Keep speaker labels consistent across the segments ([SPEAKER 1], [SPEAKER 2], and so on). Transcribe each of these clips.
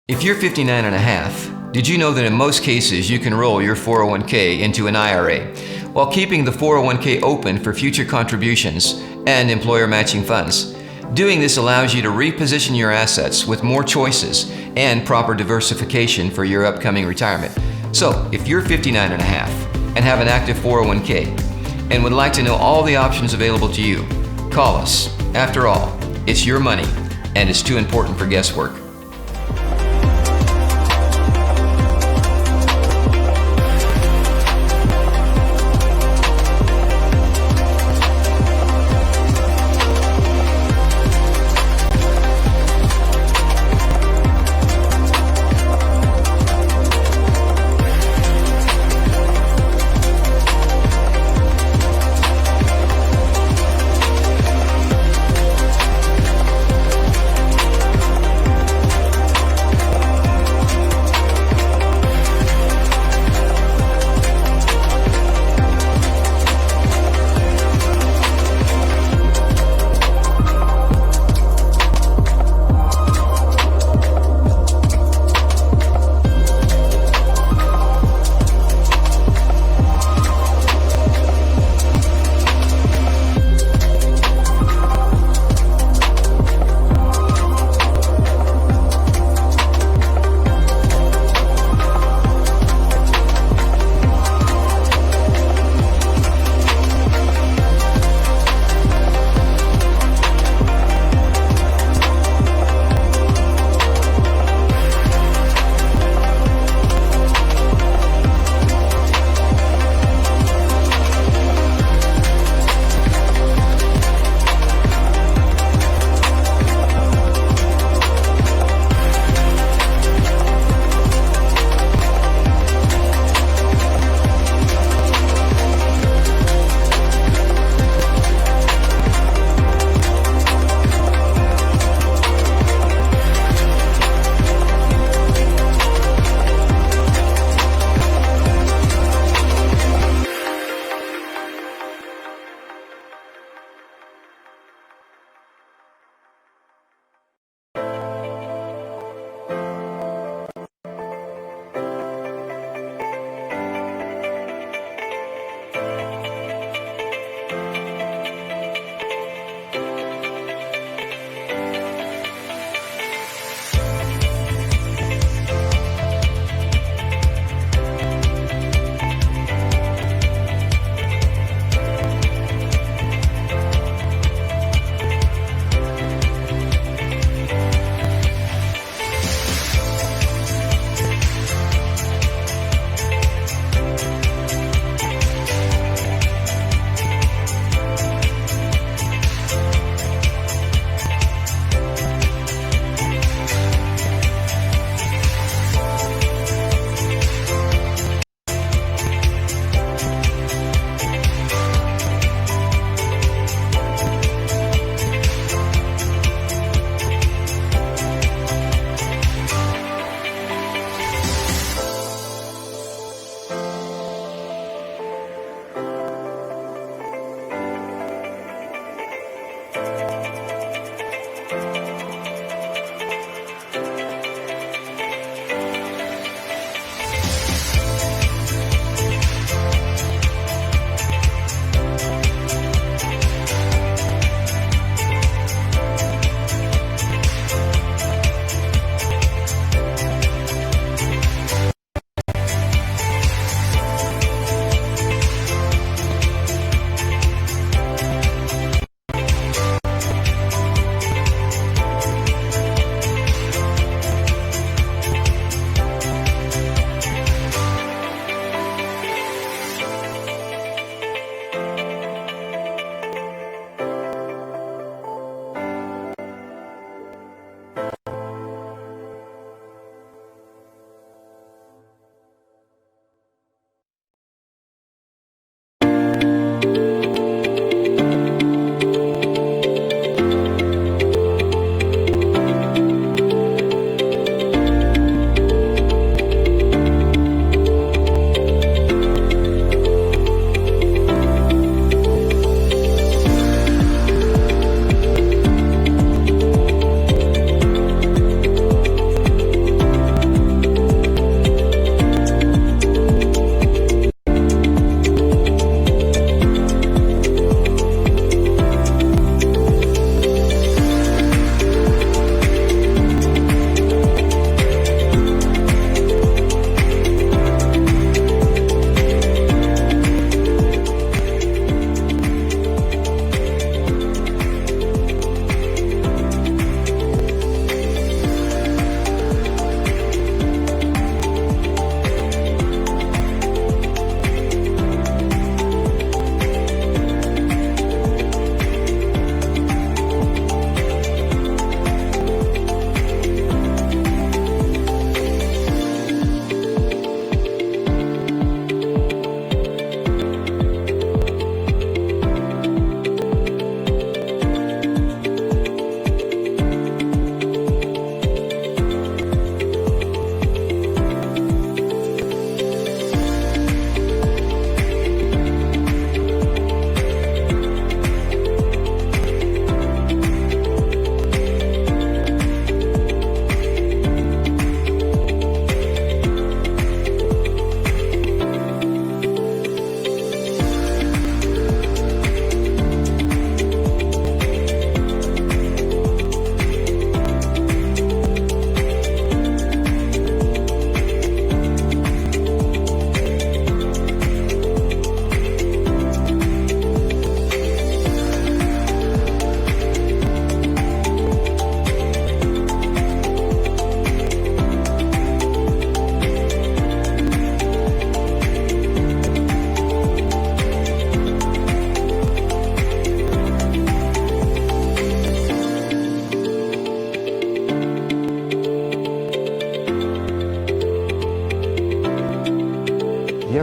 [SPEAKER 1] If you're 59 and a half, did you know that in most cases you can roll your 401k into an IRA while keeping the 401k open for future contributions and employer matching funds? Doing this allows you to reposition your assets with more choices and proper diversification for your upcoming retirement. So, if you're 59 and a half and have an active 401k and would like to know all the options available to you, call us. After all, it's your money and it's too important for guesswork.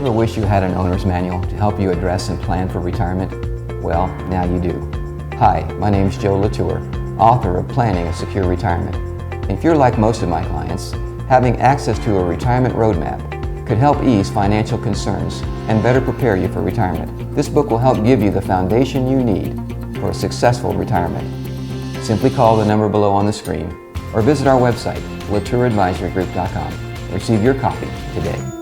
[SPEAKER 2] ever wish you had an owner's manual to help you address and plan for retirement? Well, now you do. Hi, my name is Joe Latour, author of Planning a Secure Retirement. If you're like most of my clients, having access to a retirement roadmap could help ease financial concerns and better prepare you for retirement. This book will help give you the foundation you need for a successful retirement. Simply call the number below on the screen or visit our website, LatourAdvisoryGroup.com. Receive your copy today.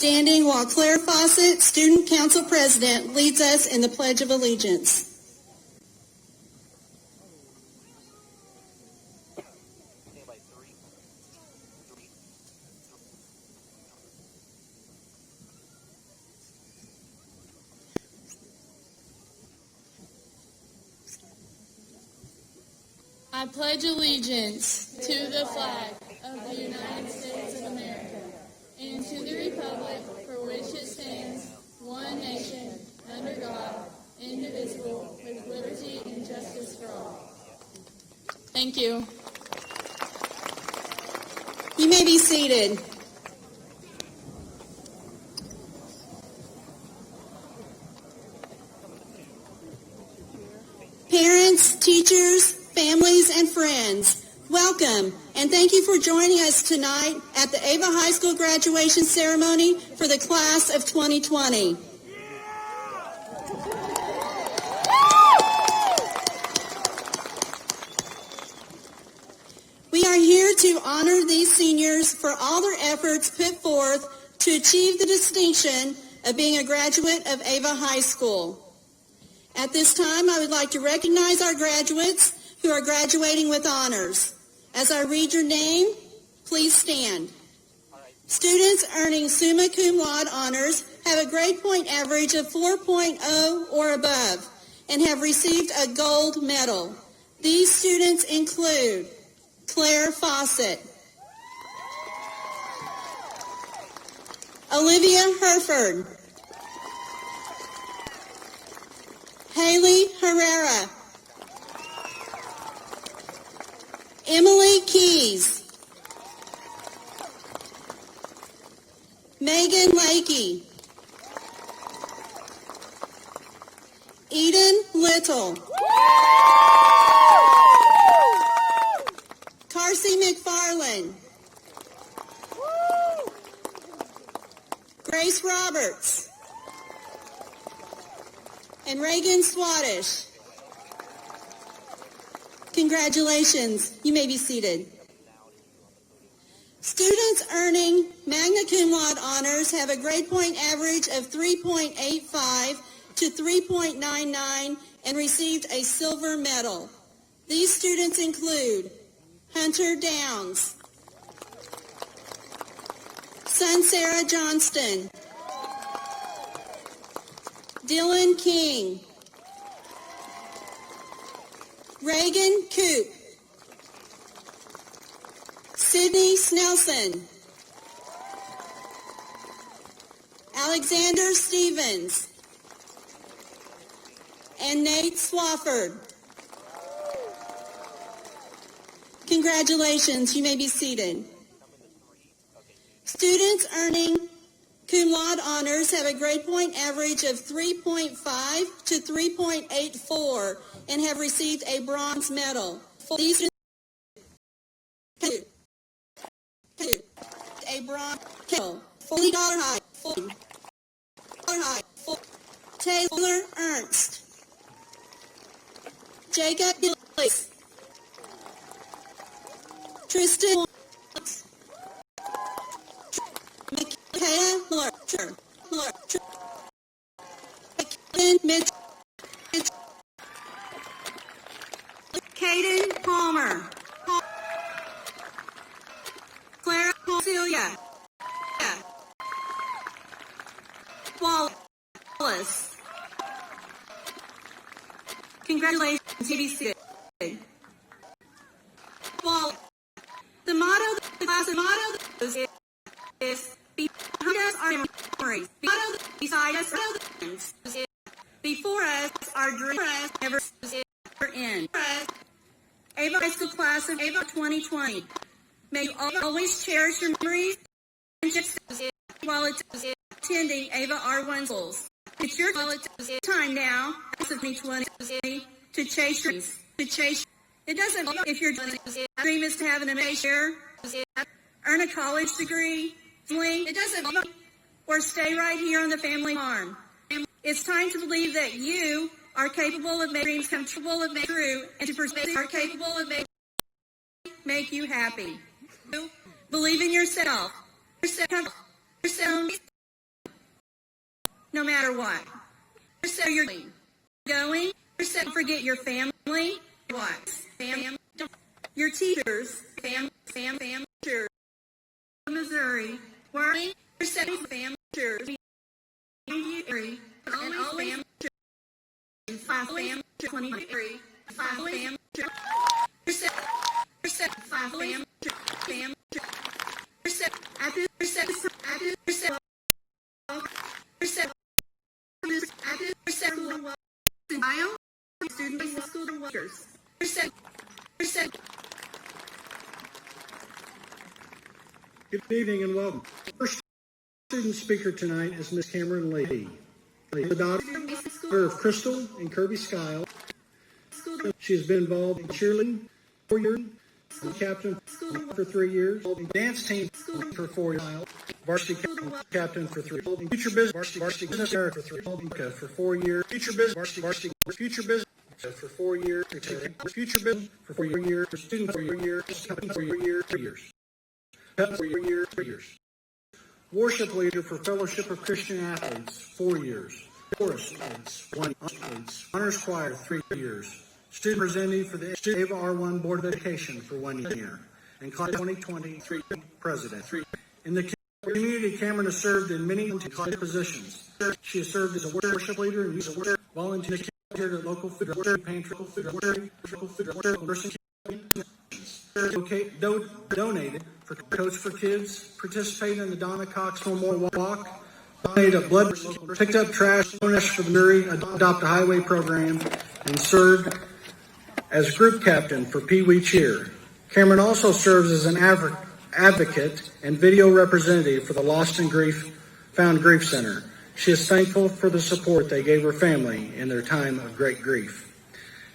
[SPEAKER 3] standing while Claire Fawcett, Student Council President, leads us in the Pledge of Allegiance.
[SPEAKER 4] I pledge allegiance to the flag of the United States of America and to the republic for which it stands, one nation, under God, indivisible, with liberty and justice for all. Thank you.
[SPEAKER 3] You may be seated. Parents, teachers, families, and friends, welcome, and thank you for joining us tonight at the Ava High School graduation ceremony for the class of 2020. We are here to honor these seniors for all their efforts put forth to achieve the distinction of being a graduate of Ava High School. At this time, I would like to recognize our graduates who are graduating with honors. As I read your name, please stand. Students earning summa cum laude honors have a grade point average of 4.0 or above and have received a gold medal. These students include Claire Fawcett, Olivia Herford, Haley Herrera, Emily Keys, Megan Lakey, Eden Little, Carsey McFarland, Grace Roberts, and Reagan Swadish. Congratulations. You may be seated. Students earning magna cum laude honors have a grade point average of 3.85 to 3.99 and received a silver medal. These students include Hunter Downs, Sun Sarah Johnston, Dylan King, Reagan Coop, Sydney Snelson, Alexander Stevens, and Nate Swafford. Congratulations, you may be seated. Students earning cum laude honors have a grade point average of 3.5 to 3.84 and have received a bronze medal. These are a bronze medal. $40 high. Taylor Ernst, Jacob Gillis, Tristan Michaela Lurcher, Mitch, Caden Palmer, Clara Celia, Wallace. Congratulations, TBC. Wallace. The motto of the class is behind us are memories. Beside us are things. Before us are dreams never end. Ava High School class of Ava 2020. May you always cherish your memories and just while attending Ava R1 schools. It's your time now, as of 2020, to chase your dreams. It doesn't matter if your dream is to have an amazing earn a college degree, it doesn't matter, or stay right here on the family farm. It's time to believe that you are capable of making dreams come true, and to pursue are capable of make you happy. Believe in yourself. no matter what. So you're going, don't forget your family, what? Your teachers, teachers, Missouri, working, family, teachers, and always class family, 23, class family, student workers.
[SPEAKER 5] Good evening and welcome. First student speaker tonight is Ms. Cameron Lee, the daughter of Crystal and Kirby Skyle. She has been involved in cheerleading for 4 years, captain for 3 years, dance team for 4 years, varsity captain for 3 years, future business for 3 years, for 4 years, future business for 4 years, future business for 4 years, for student for 4 years, 4 years. 4 years. Worship leader for Fellowship of Christian Athletes, 4 years. Chorus leads, 1 year. Honors choir, 3 years. Student representative for the Ava R1 Board of Education for 1 year. And class 2023 president. In the community, Cameron has served in many positions. She has served as a worship leader and youth worship volunteer at local food pantry, donated for Coach for Kids, participated in the Donna Cox Memorial Walk, donated a blood, picked up trash, donated for the Missouri Adopt a Highway program, and served as group captain for Pee Wee Cheer. Cameron also serves as an advocate and video representative for the Lost and Found Grief Center. She is thankful for the support they gave her family in their time of great grief.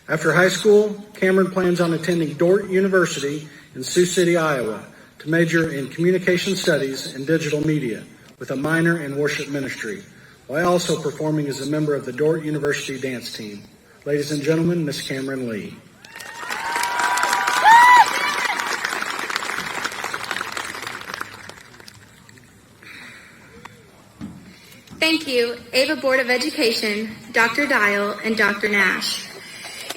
[SPEAKER 5] After high school, Cameron plans on attending Dordt University in Sioux City, Iowa, to major in communication studies and digital media with a minor in worship ministry, while also performing as a member of the Dordt University dance team. Ladies and gentlemen, Miss Cameron Lee.
[SPEAKER 6] Thank you, Ava Board of Education, Dr. Dial, and Dr. Nash.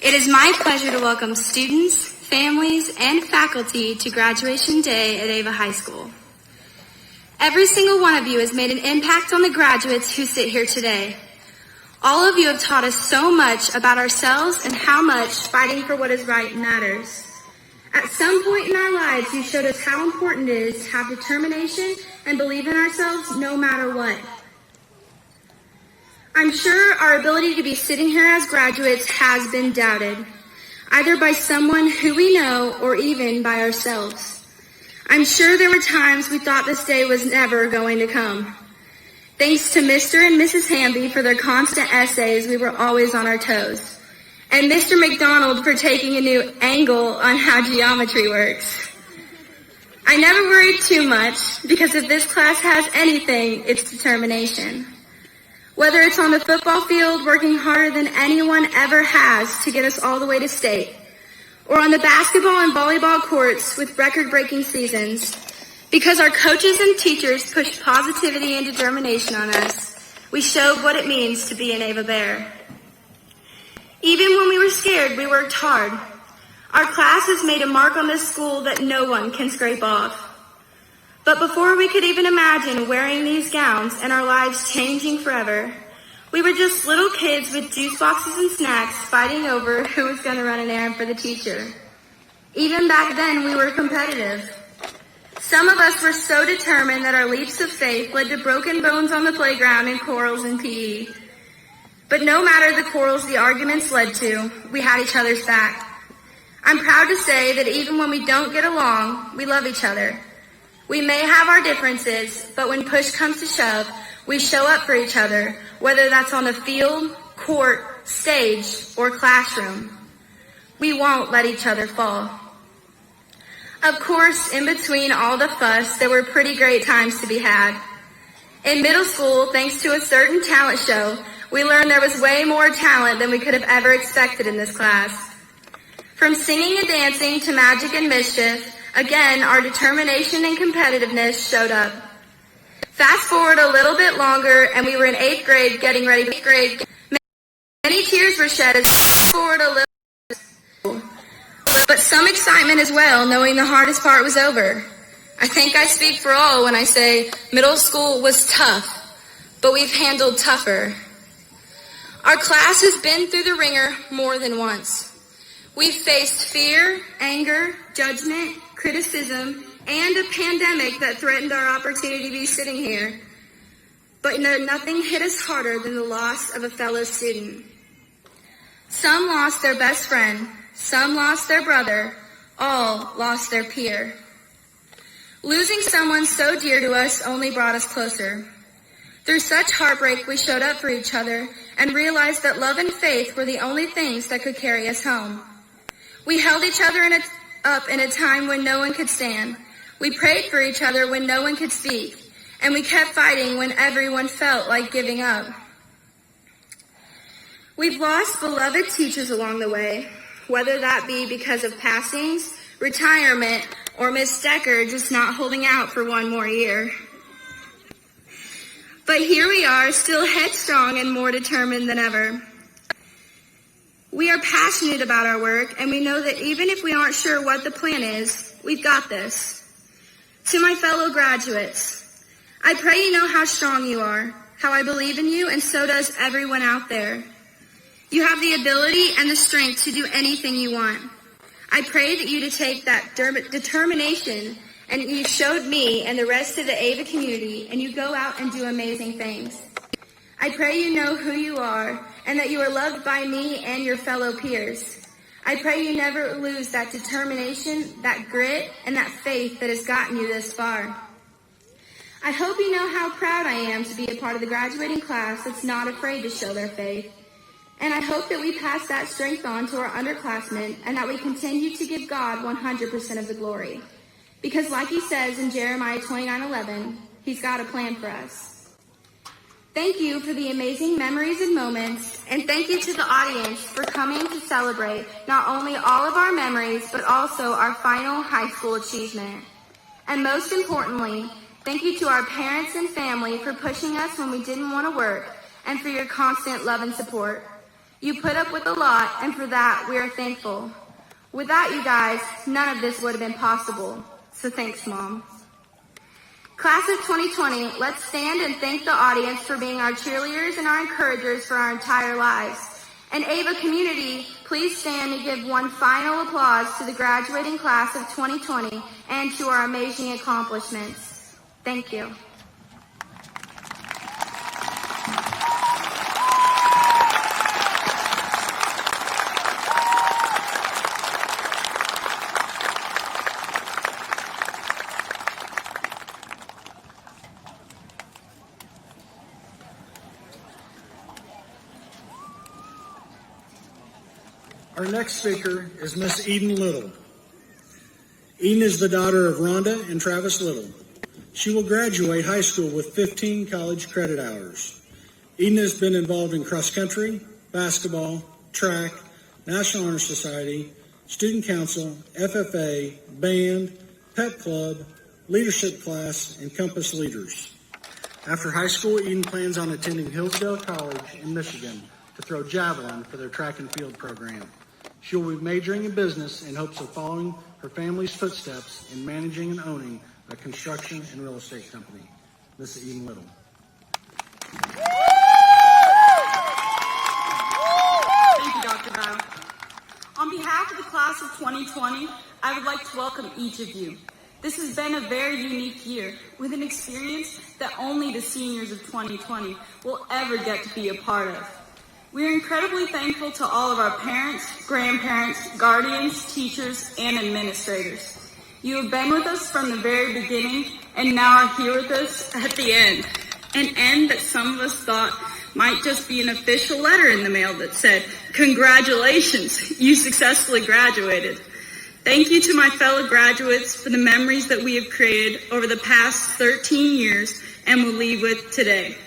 [SPEAKER 6] It is my pleasure to welcome students, families, and faculty to Graduation Day at Ava High School. Every single one of you has made an impact on the graduates who sit here today. All of you have taught us so much about ourselves and how much fighting for what is right matters. At some point in our lives, you showed us how important it is to have determination and believe in ourselves no matter what. I'm sure our ability to be sitting here as graduates has been doubted, either by someone who we know or even by ourselves. I'm sure there were times we thought this day was never going to come. Thanks to Mr. and Mrs. Hamby for their constant essays, we were always on our toes. And Mr. McDonald for taking a new angle on how geometry works. I never worried too much, because if this class has anything, it's determination. Whether it's on the football field working harder than anyone ever has to get us all the way to state, or on the basketball and volleyball courts with record-breaking seasons, because our coaches and teachers pushed positivity and determination on us, we showed what it means to be an Ava Bear. Even when we were scared, we worked hard. Our class has made a mark on this school that no one can scrape off. But before we could even imagine wearing these gowns and our lives changing forever, we were just little kids with juice boxes and snacks fighting over who was going to run an errand for the teacher. Even back then, we were competitive. Some of us were so determined that our leaps of faith led to broken bones on the playground and quarrels in PE. But no matter the quarrels the arguments led to, we had each other's back. I'm proud to say that even when we don't get along, we love each other. We may have our differences, but when push comes to shove, we show up for each other, whether that's on the field, court, stage, or classroom. We won't let each other fall. Of course, in between all the fuss, there were pretty great times to be had. In middle school, thanks to a certain talent show, we learned there was way more talent than we could have ever expected in this class. From singing and dancing to magic and mischief, again, our determination and competitiveness showed up. Fast forward a little bit longer, and we were in 8th grade getting ready for 8th grade. Many tears were shed as fast forward a little, but some excitement as well, knowing the hardest part was over. I think I speak for all when I say middle school was tough, but we've handled tougher. Our class has been through the ringer more than once. We've faced fear, anger, judgment, criticism, and a pandemic that threatened our opportunity to be sitting here. But nothing hit us harder than the loss of a fellow student. Some lost their best friend, some lost their brother, all lost their peer. Losing someone so dear to us only brought us closer. Through such heartbreak, we showed up for each other and realized that love and faith were the only things that could carry us home. We held each other up in a time when no one could stand. We prayed for each other when no one could speak, and we kept fighting when everyone felt like giving up. We've lost beloved teachers along the way, whether that be because of passings, retirement, or Miss Decker just not holding out for one more year. But here we are, still headstrong and more determined than ever. We are passionate about our work, and we know that even if we aren't sure what the plan is, we've got this. To my fellow graduates, I pray you know how strong you are, how I believe in you, and so does everyone out there. You have the ability and the strength to do anything you want. I pray that you to take that determination and you showed me and the rest of the AVA community, and you go out and do amazing things. I pray you know who you are and that you are loved by me and your fellow peers. I pray you never lose that determination, that grit, and that faith that has gotten you this far. I hope you know how proud I am to be a part of the graduating class that's not afraid to show their faith. And I hope that we pass that strength on to our underclassmen and that we continue to give God 100% of the glory. Because like he says in Jeremiah 29:11, he's got a plan for us. Thank you for the amazing memories and moments, and thank you to the audience for coming to celebrate not only all of our memories, but also our final high school achievement. And most importantly, thank you to our parents and family for pushing us when we didn't want to work, and for your constant love and support. You put up with a lot, and for that, we are thankful. Without you guys, none of this would have been possible. So thanks, Mom. Class of 2020, let's stand and thank the audience for being our cheerleaders and our encouragers for our entire lives. And AVA community, please stand and give one final applause to the graduating class of 2020 and to our amazing accomplishments. Thank you.
[SPEAKER 5] Our next speaker is Miss Eden Little. Eden is the daughter of Rhonda and Travis Little. She will graduate high school with 15 college credit hours. Eden has been involved in cross country, basketball, track, National Honor Society, Student Council, FFA, band, pep club, leadership class, and Compass Leaders. After high school, Eden plans on attending Hillsdale College in Michigan to throw javelin for their track and field program. She will be majoring in business in hopes of following her family's footsteps in managing and owning a construction and real estate company. Miss Eden Little.
[SPEAKER 3] Thank you, Dr. Brown. On behalf of the class of 2020, I would like to welcome each of you. This has been a very unique year with an experience that only the seniors of 2020 will ever get to be a part of. We are incredibly thankful to all of our parents, grandparents, guardians, teachers, and administrators. You have been with us from the very beginning and now are here with us at the end. An end that some of us thought might just be an official letter in the mail that said, "Congratulations, you successfully graduated." Thank you to my fellow graduates for the memories that we have created over the past 13 years and will leave with today.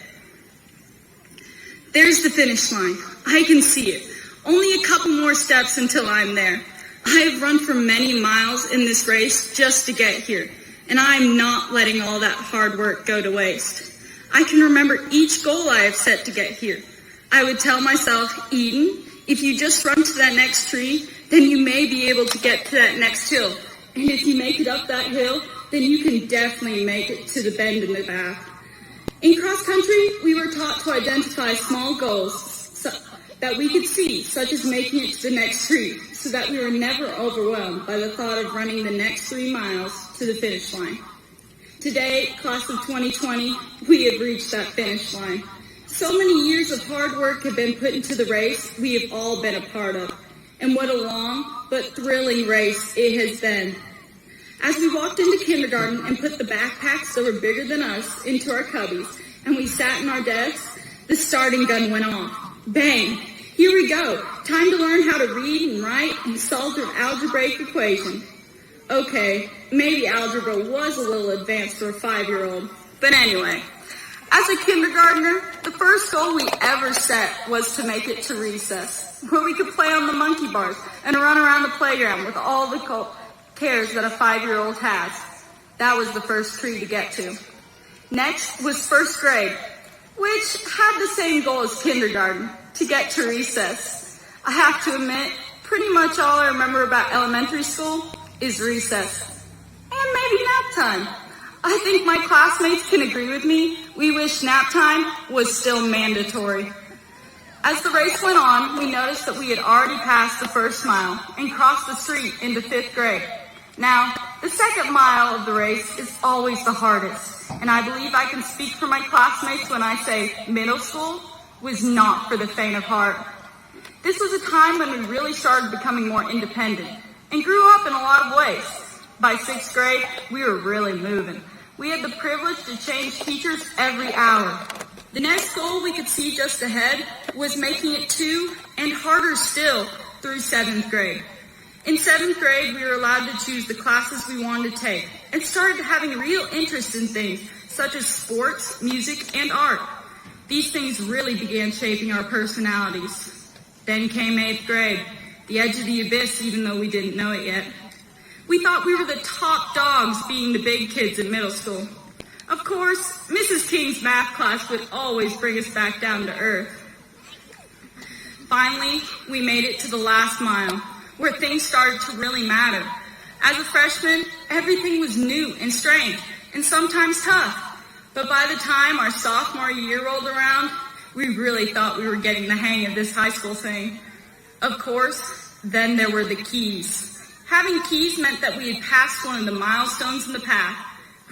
[SPEAKER 3] There's the finish line. I can see it. Only a couple more steps until I'm there. I have run for many miles in this race just to get here. and I'm not letting all that hard work go to waste. I can remember each goal I have set to get here. I would tell myself, Eden, if you just run to that next tree, then you may be able to get to that next hill. And if you make it up that hill, then you can definitely make it to the bend in the path. In cross country, we were taught to identify small goals that we could see, such as making it to the next tree, so that we were never overwhelmed by the thought of running the next 3 miles to the finish line. Today, class of 2020, we have reached that finish line. So many years of hard work have been put into the race we have all been a part of, and what a long but thrilling race it has been. As we walked into kindergarten and put the backpacks that were bigger than us into our cubbies, and we sat in our desks, the starting gun went off. Bang! Here we go. Time to learn how to read and write and solve an algebraic equation. Okay, maybe algebra was a little advanced for a 5-year-old. But anyway, as a kindergartner, the first goal we ever set was to make it to recess, where we could play on the monkey bars and run around the playground with all the cares that a 5-year-old has. That was the first tree to get to. Next was first grade, which had the same goal as kindergarten, to get to recess. I have to admit, pretty much all I remember about elementary school is recess. And maybe nap time. I think my classmates can agree with me. We wish nap time was still mandatory. As the race went on, we noticed that we had already passed the first mile and crossed the street into 5th grade. Now, the second mile of the race is always the hardest, and I believe I can speak for my classmates when I say middle school was not for the faint of heart. This was a time when we really started becoming more independent and grew up in a lot of ways. By 6th grade, we were really moving. We had the privilege to change teachers every hour. The next goal we could see just ahead was making it to, and harder still, through 7th grade. In 7th grade, we were allowed to choose the classes we wanted to take and started having a real interest in things such as sports, music, and art. These things really began shaping our personalities. Then came 8th grade, the edge of the abyss, even though we didn't know it yet. We thought we were the top dogs being the big kids in middle school. Of course, Mrs. King's math class would always bring us back down to earth. Finally, we made it to the last mile, where things started to really matter. As a freshman, everything was new and strange, and sometimes tough. But by the time our sophomore year rolled around, we really thought we were getting the hang of this high school thing. Of course, then there were the keys. Having keys meant that we had passed one of the milestones in the path.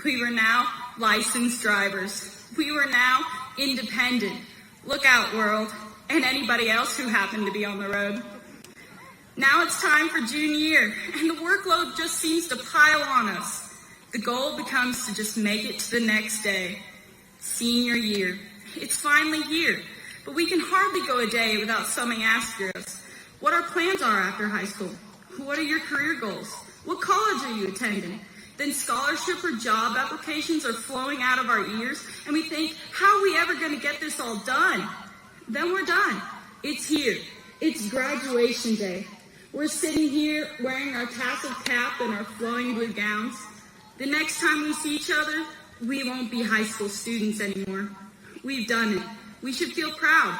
[SPEAKER 3] We were now licensed drivers. We were now independent. Look out, world, and anybody else who happened to be on the road. Now it's time for junior year, and the workload just seems to pile on us. The goal becomes to just make it to the next day. Senior year. It's finally here, but we can hardly go a day without someone asking us what our plans are after high school. What are your career goals? What college are you attending? Then scholarship or job applications are flowing out of our ears, and we think, how are we ever going to get this all done? Then we're done. It's here. It's graduation day. We're sitting here wearing our tasseled cap and our flowing blue gowns. The next time we see each other, we won't be high school students anymore. We've done it. We should feel proud.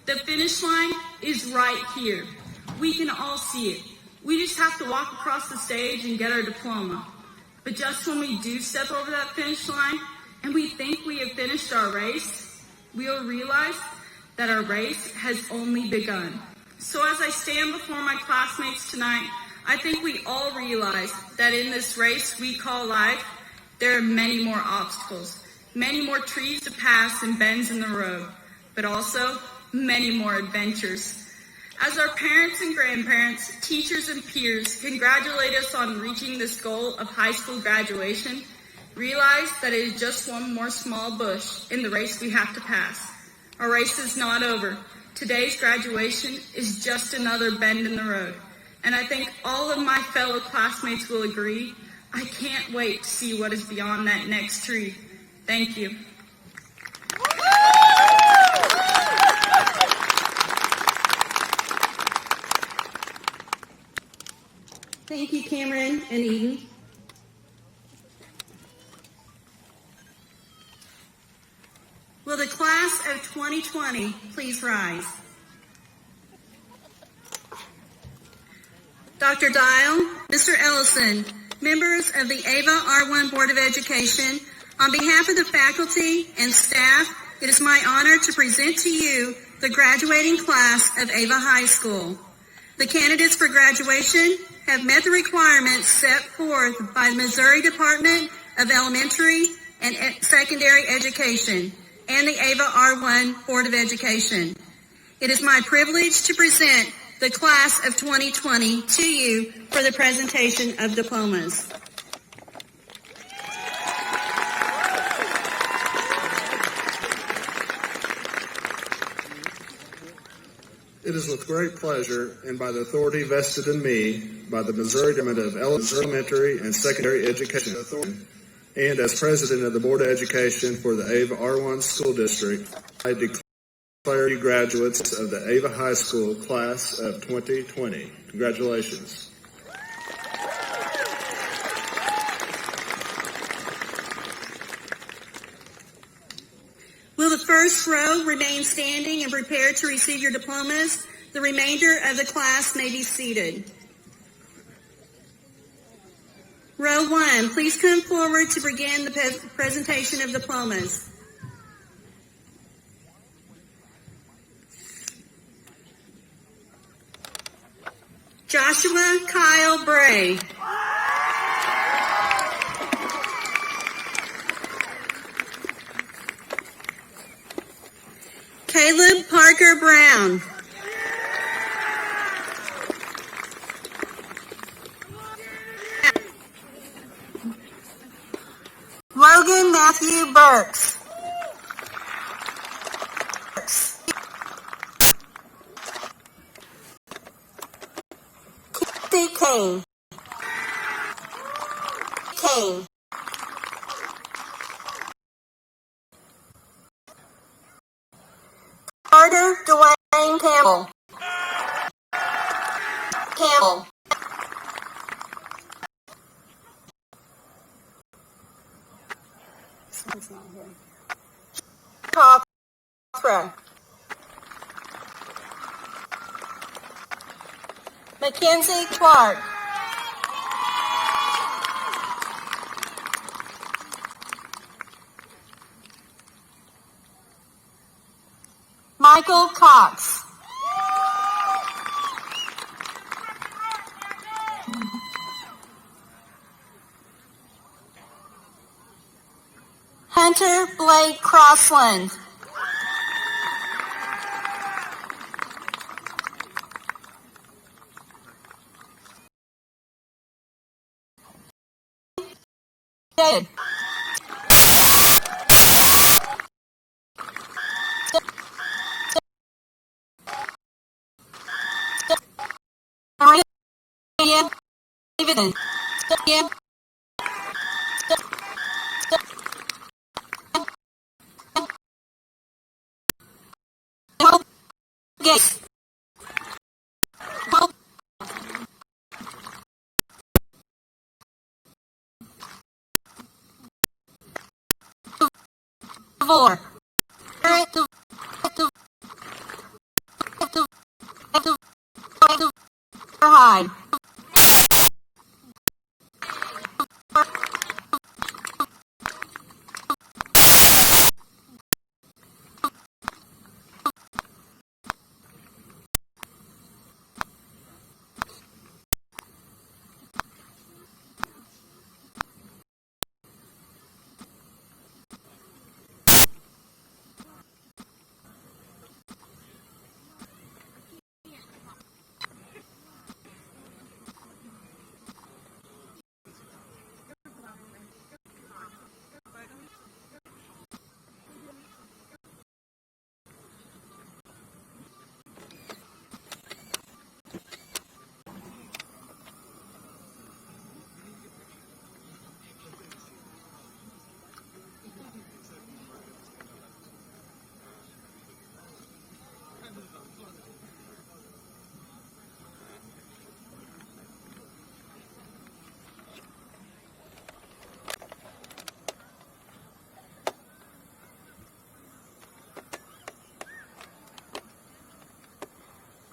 [SPEAKER 3] The finish line is right here. We can all see it. We just have to walk across the stage and get our diploma. But just when we do step over that finish line and we think we have finished our race, we'll realize that our race has only begun. So as I stand before my classmates tonight, I think we all realize that in this race we call life, there are many more obstacles, many more trees to pass and bends in the road, but also many more adventures. As our parents and grandparents, teachers and peers congratulate us on reaching this goal of high school graduation, realize that it is just one more small bush in the race we have to pass. Our race is not over. Today's graduation is just another bend in the road. And I think all of my fellow classmates will agree, I can't wait to see what is beyond that next tree. Thank you. Thank you, Cameron and Eden. 2020, please rise. Dr. Dial, Mr. Ellison, members of the AVA R1 Board of Education, on behalf of the faculty and staff, it is my honor to present to you the graduating class of AVA High School. The candidates for graduation have met the requirements set forth by the Missouri Department of Elementary and Secondary Education and the AVA R1 Board of Education. It is my privilege to present the class of 2020 to you for the presentation of diplomas.
[SPEAKER 7] It is with great pleasure and by the authority vested in me by the Missouri Department of Elementary and Secondary Education Authority, and as President of the Board of Education for the AVA R1 School District, I declare you graduates of the AVA High School Class of 2020. Congratulations.
[SPEAKER 3] Will the first row remain standing and prepared to receive your diplomas? The remainder of the class may be seated. Row 1, please come forward to begin the presentation of diplomas. Joshua Kyle Bray. Caleb Parker Brown. Logan Matthew Burks. Keith Kane. Carter Dwayne Campbell. Someone's not here. Cothra. Mackenzie Clark. Michael Cox. Hunter Blake Crossland. David. David. Hyde.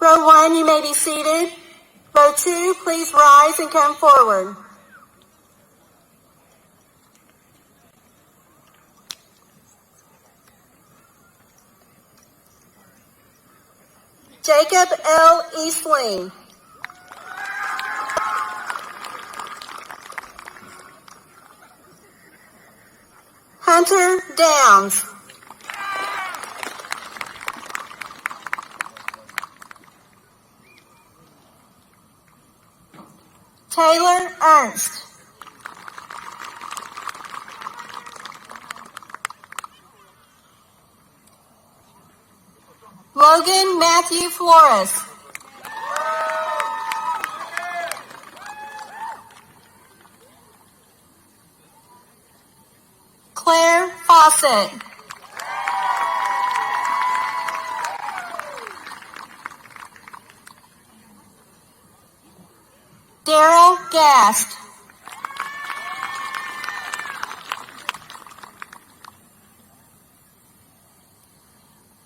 [SPEAKER 3] Row 1, you may be seated. Row 2, please rise and come forward. Jacob L. Eastling. Hunter Downs. Taylor Ernst. Logan Matthew Flores. Claire Fawcett. Daryl Gast.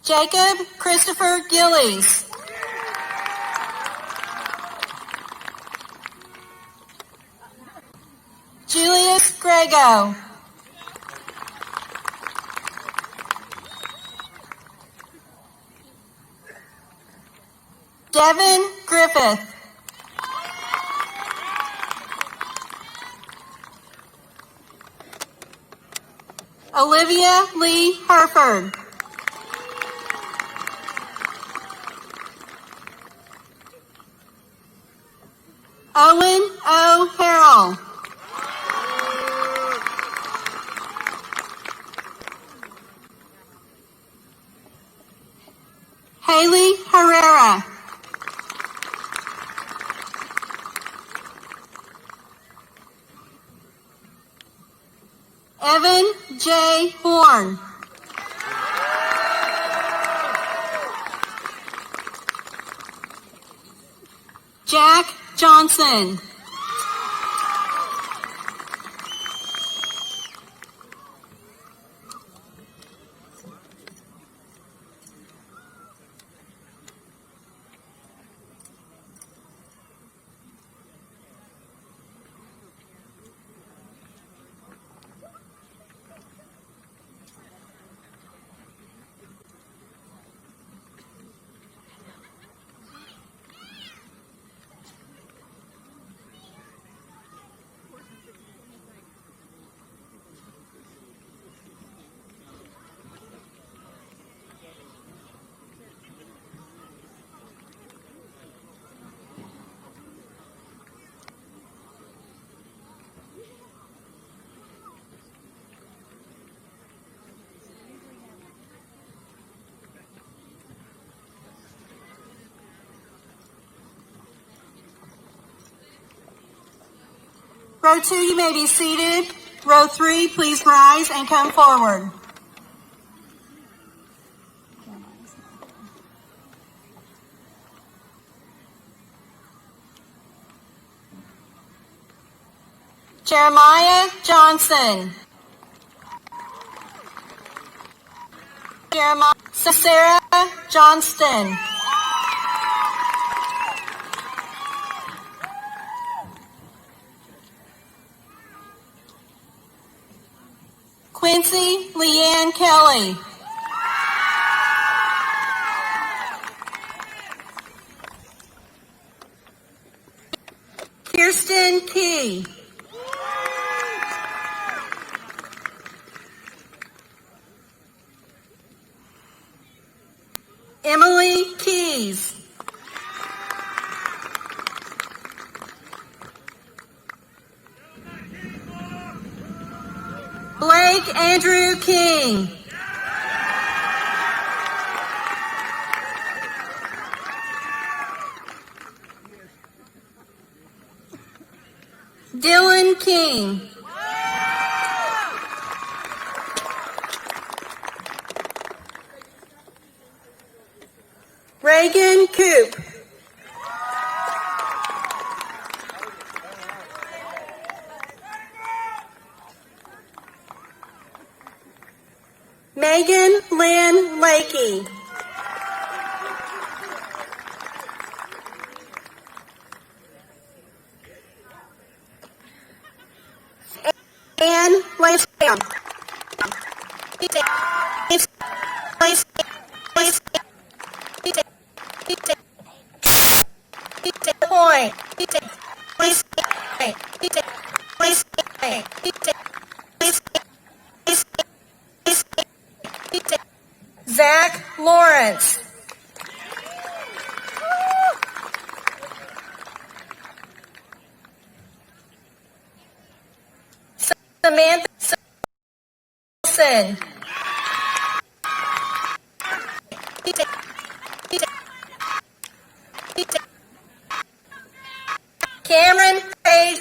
[SPEAKER 3] Jacob Christopher Gillies. Julius Grego. Devin Griffith. Olivia Lee Herford. Owen O. Harrell. Haley Herrera. Evan J. Horn. Jack Johnson. Row 2, you may be seated. Row 3, please rise and come forward. Jeremiah Johnson. Sarah Johnston. Quincy Leanne Kelly. Kirsten Key. Emily Keys. Blake Andrew King. Dylan King. Reagan Coop. Megan Lynn Lakey. Point. Zach Lawrence. Samantha Wilson. Cameron Page.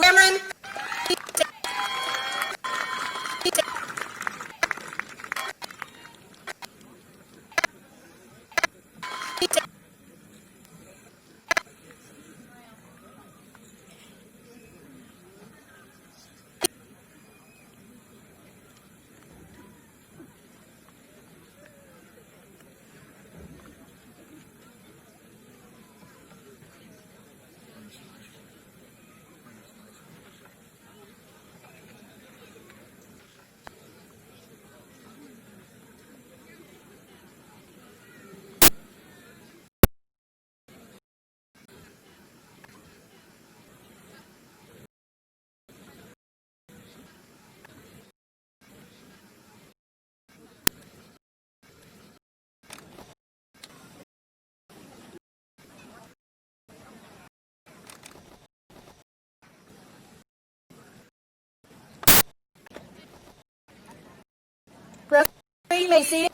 [SPEAKER 3] Referee may see it.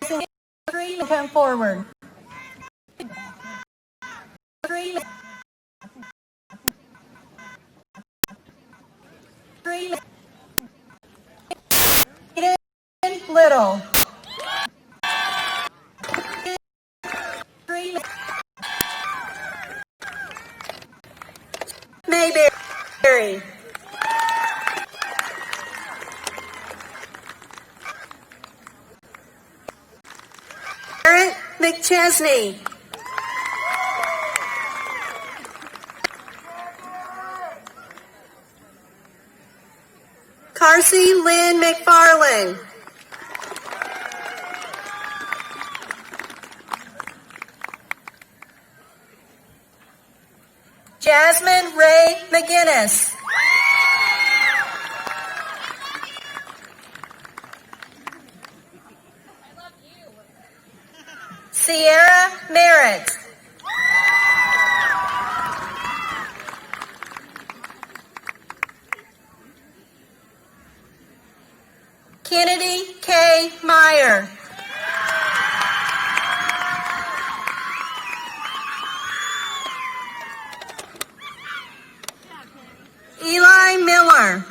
[SPEAKER 3] Referee may come forward. Referee Little. Mayberry. Garrett McChesney. Carsey Lynn McFarland. Jasmine Ray McGinnis. Sierra Merritt. Kennedy K. Meyer. Eli Miller.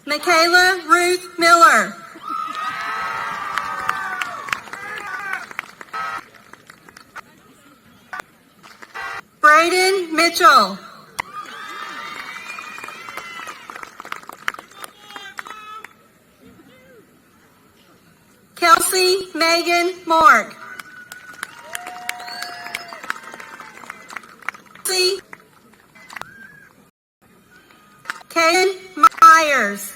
[SPEAKER 3] Michaela Ruth Miller. Braden Mitchell. Kelsey Megan Mark. Kaden Myers.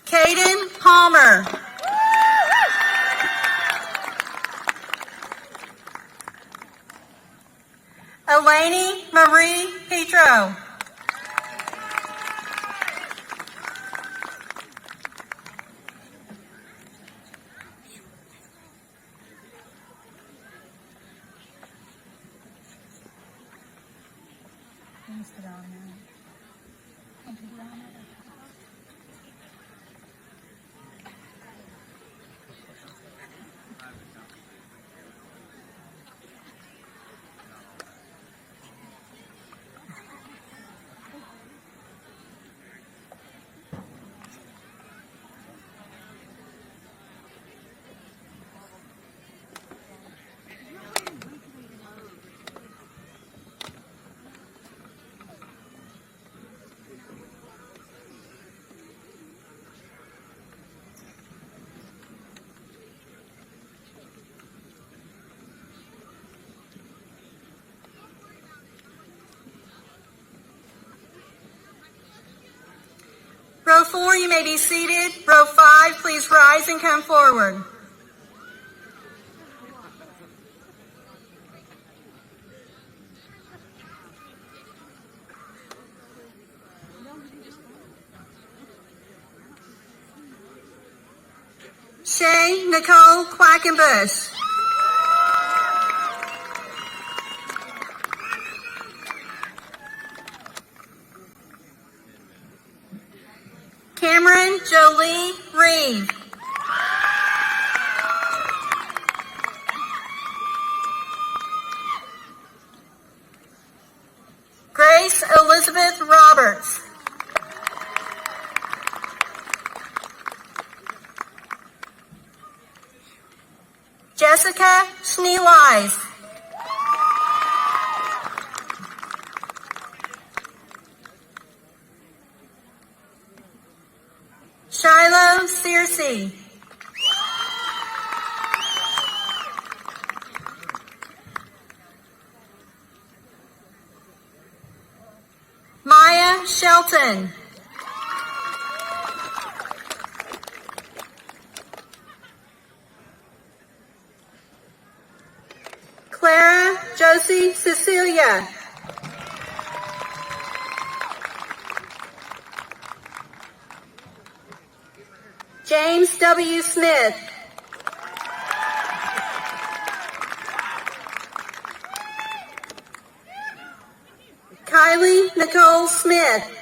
[SPEAKER 3] Kaden Palmer. Eleni Marie Petro. 4, you may be seated. Row 5, please rise and come forward. Shay Nicole Quackenbush. Cameron Jolie Reed. Grace Elizabeth Roberts. Jessica Schneewise. Shiloh Searcy. Maya Shelton. Clara Josie Cecilia. James W. Smith. Kylie Nicole Smith.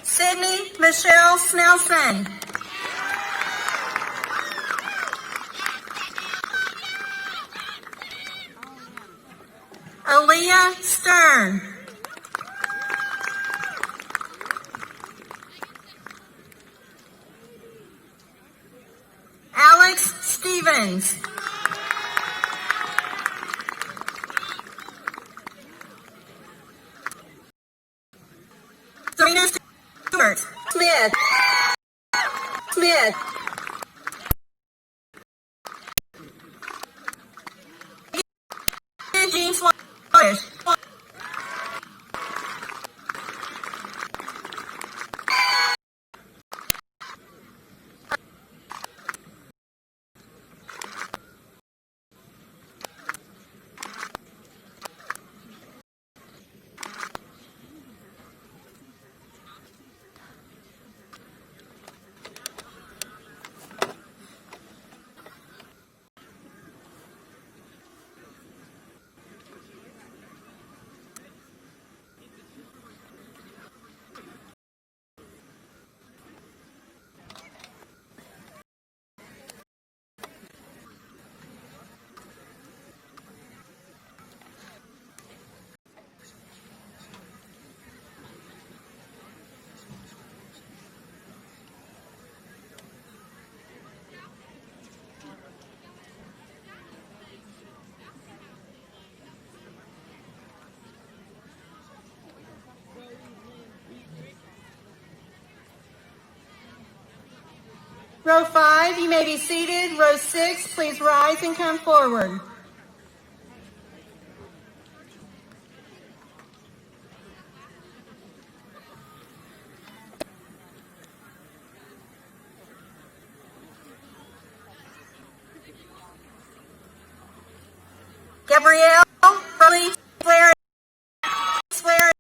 [SPEAKER 3] Sydney Michelle Snelson. Aaliyah Stern. Alex Stevens. Serena Stewart. Smith. Smith. Jean Swash. Row 5, you may be seated. Row 6, please rise and come forward. Gabrielle Burley Swear.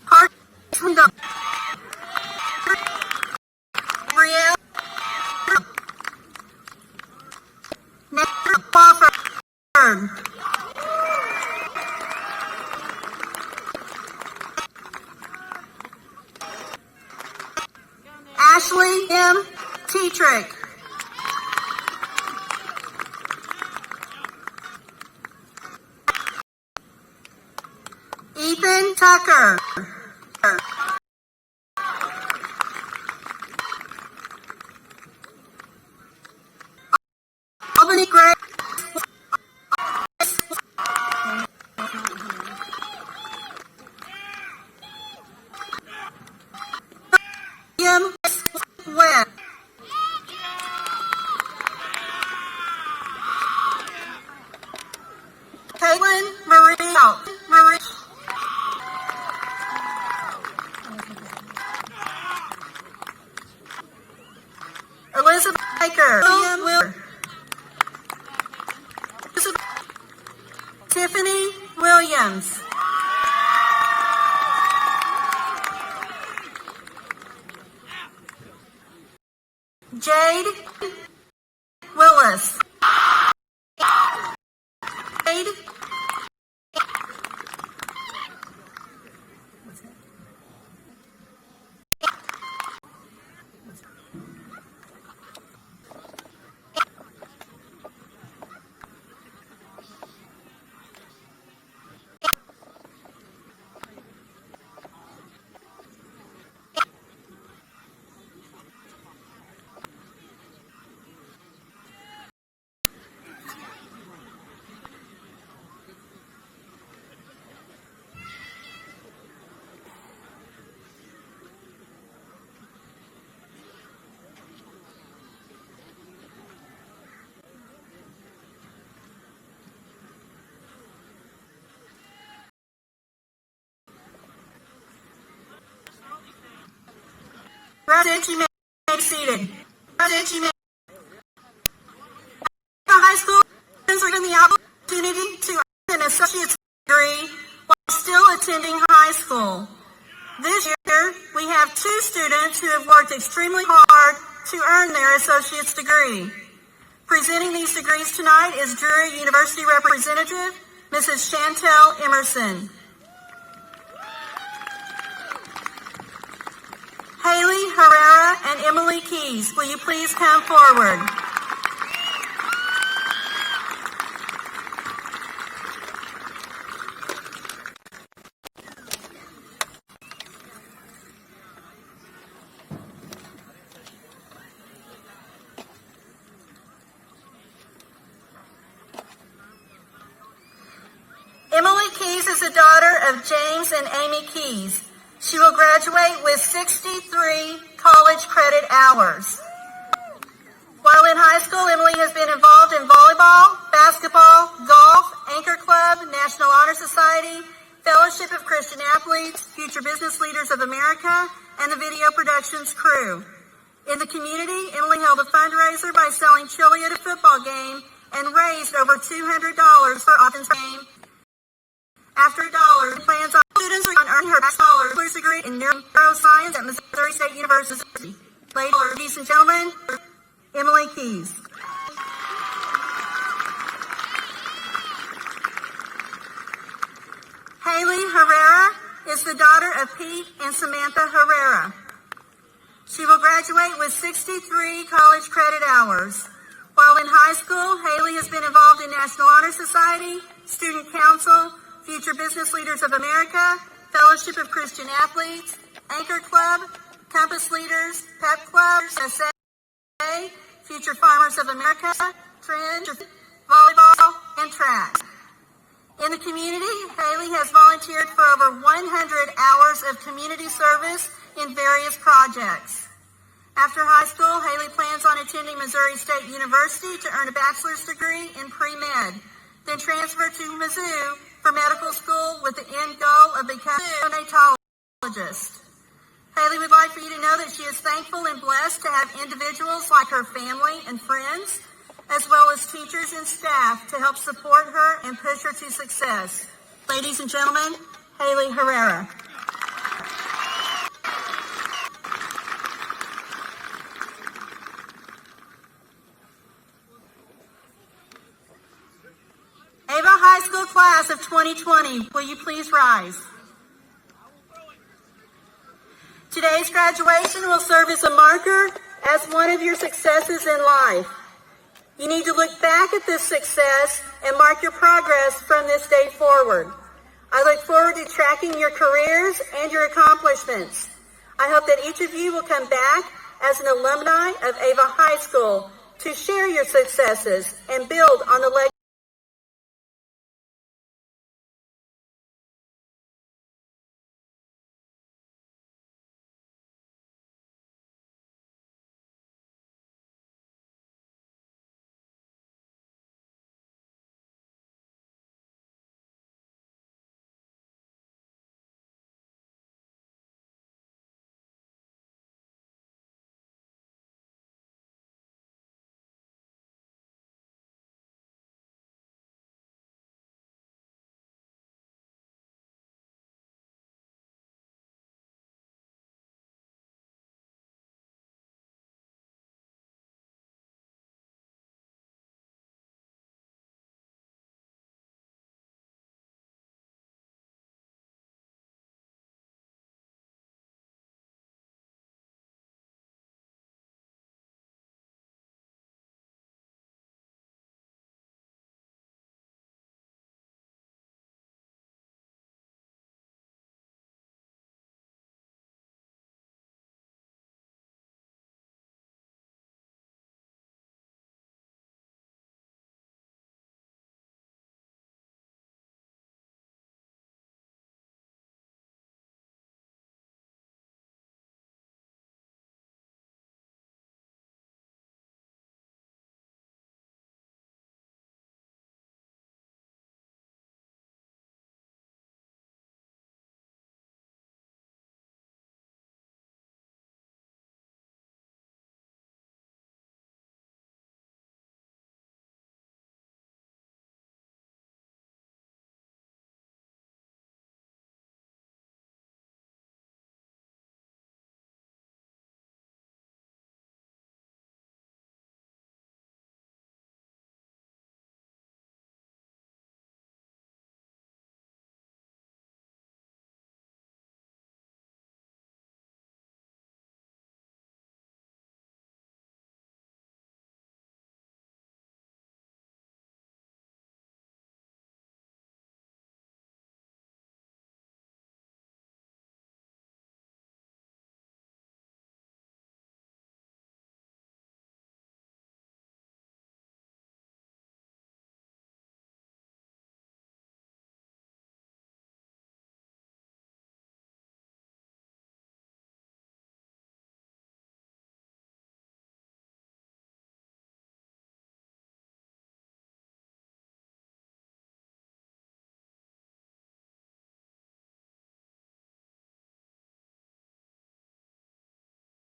[SPEAKER 3] Hart Gabrielle Crawford. Ashley M. Tetrick. Ethan Tucker. Albany Gray. William Webb. Teacher William Tiffany Williams. Jade Willis. Jade President, you may be seated. President, you may. High school students are given the opportunity to earn an associate's degree while still attending high school. This year, we have 2 students who have worked extremely hard to earn their associate's degree. Presenting these degrees tonight is Drury University Representative, Mrs. Chantel Emerson. Haley Herrera and Emily Keys, will you please come forward? Emily Keys is the daughter of James and Amy Keys. She will graduate with 63 college credit hours. While in high school, Emily has been involved in volleyball, basketball, golf, Anchor Club, National Honor Society, Fellowship of Christian Athletes, Future Business Leaders of America, and the Video Productions crew. In the community, Emily held a fundraiser by selling chili at a football game and raised over $200 for Austin's game. After $1, plans on students on earning her bachelor's degree in neuroscience at Missouri State University. Ladies and gentlemen, Emily Keys. Haley Herrera is the daughter of Pete and Samantha Herrera. She will graduate with 63 college credit hours. While in high school, Haley has been involved in National Honor Society, Student Council, Future Business Leaders of America, Fellowship of Christian Athletes, Anchor Club, Campus Leaders, Pep Club, SA, Future Farmers of America, Trend, Volleyball, and Track. In the community, Haley has volunteered for over 100 hours of community service in various projects. After high school, Haley plans on attending Missouri State University to earn a bachelor's degree in pre-med, then transfer to Mizzou for medical school with the end goal of becoming a neonatologist. Haley would like for you to know that she is thankful and blessed to have individuals like her family and friends, as well as teachers and staff to help support her and push her to success. Ladies and gentlemen, Haley Herrera. Ava High School class of 2020, will you please rise? Today's graduation will serve as a marker as one of your successes in life. You need to look back at this success and mark your progress from this day forward. I look forward to tracking your careers and your accomplishments. I hope that each of you will come back as an alumni of Ava High School to share your successes and build on the legacy